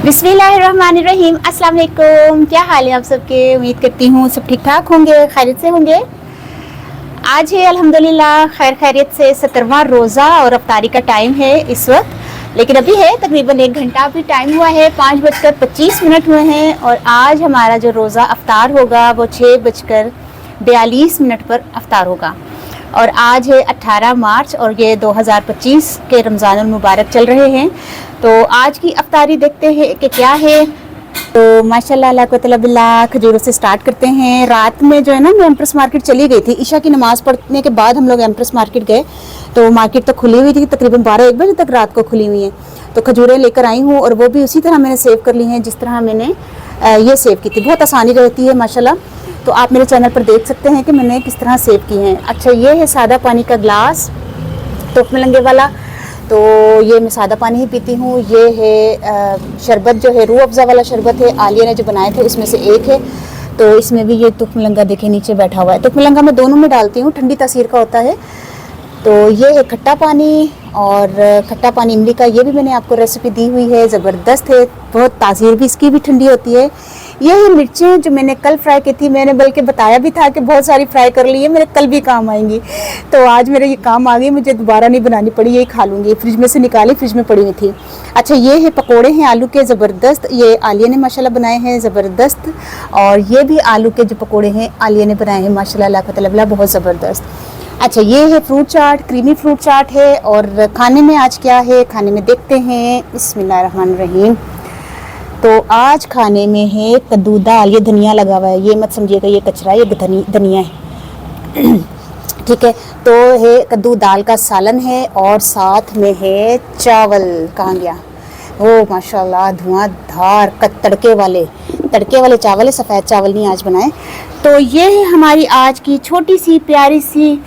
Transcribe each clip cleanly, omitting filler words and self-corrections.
बिस्मिल्लाहिर्रहमानिर्रहीम। अस्सलाम वालेकुम। क्या हाल है आप सबके? उम्मीद करती हूँ सब ठीक ठाक होंगे, खैरियत से होंगे। आज है अल्हम्दुलिल्लाह खैर खैरियत से 17वां रोज़ा और अफ्तारी का टाइम है इस वक्त, लेकिन अभी है तकरीबन 1 घंटा भी टाइम हुआ है, 5:25 हुए हैं। और आज हमारा जो रोज़ा अफ्तार होगा वो 6:42 पर अफ्तार होगा। और आज है 18 मार्च और ये 2025 के रमज़ानुल मुबारक चल रहे हैं। तो आज की अफ्तारी देखते हैं कि क्या है। तो माशाल्लाह अल्लाह को तला बिल्लाह खजूरों से स्टार्ट करते हैं। रात में जो है ना मैं एम्प्रेस मार्केट चली गई थी, ईशा की नमाज़ पढ़ने के बाद हम लोग एम्प्रेस मार्केट गए। तो मार्केट तो खुली हुई थी, तकरीबन 12-1 बजे तक रात को खुली हुई है। तो खजूरें लेकर आई हूँ और वो भी उसी तरह मैंने सेव कर ली हैं जिस तरह मैंने ये सेव की थी। बहुत आसानी रहती है माशाल्लाह। तो आप मेरे चैनल पर देख सकते हैं कि मैंने किस तरह सेव की हैं। अच्छा, ये है सादा पानी का ग्लास तोप मलंगे वाला। तो ये मैं सादा पानी ही पीती हूँ। ये है शरबत जो है रूह अफ़ज़ा वाला शरबत है, आलिया ने जो बनाए थे उसमें से एक है। तो इसमें भी ये तुख मलंगा देखे नीचे बैठा हुआ है। तुख मलंगा मैं दोनों में डालती हूँ, ठंडी तासीर का होता है। तो ये है खट्टा पानी, और खट्टा पानी इमली का, ये भी मैंने आपको रेसिपी दी हुई है, ज़बरदस्त है, बहुत तासीर भी इसकी भी ठंडी होती है। ये है मिर्चें जो मैंने कल फ्राई की थी, मैंने बल्कि बताया भी था कि बहुत सारी फ्राई कर ली है, मेरे कल भी काम आएंगी। तो आज मेरे ये काम आ गई, मुझे दोबारा नहीं बनानी पड़ी, यही खा लूँगी। फ्रिज में से निकाली, फ्रिज में पड़ी हुई थी। अच्छा, ये है पकोड़े हैं आलू के, ज़बरदस्त, ये आलिया ने माशाल्लाह बनाए हैं, ज़बरदस्त। और ये भी आलू के जो पकोड़े हैं आलिया ने बनाए हैं माशाल्लाह अल्लाह का तला, बहुत ज़बरदस्त। अच्छा, ये है फ्रूट चाट, क्रीमी फ्रूट चाट है। और खाने में आज क्या है, खाने में देखते हैं। बिस्मिल्लाहिर्रहमानिर्रहीम। तो आज खाने में है कद्दू दाल, ये धनिया लगा हुआ है, ये मत समझिएगा ये कचरा, ये धनिया है ठीक है। तो है कद्दू दाल का सालन है और साथ में है चावल। कहाँ गया? ओ माशाल्लाह, धुआंधार तड़के वाले चावल है, सफ़ेद चावल नहीं आज बनाए। तो ये है हमारी आज की छोटी सी प्यारी सी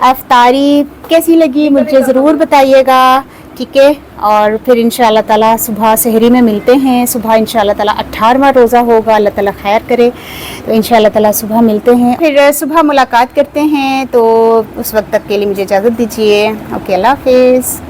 अफ्तारी। कैसी लगी मुझे ज़रूर बताइएगा, ठीक है। और फिर इंशाअल्लाह ताला सुबह सहरी में मिलते हैं। सुबह इंशाअल्लाह ताला 18वां रोज़ा होगा, अल्लाह ताला खैर करे। तो इंशाअल्लाह ताला सुबह मिलते हैं, फिर सुबह मुलाकात करते हैं। तो उस वक्त तक के लिए मुझे इजाज़त दीजिए। ओके, अल्लाह हाफिज़।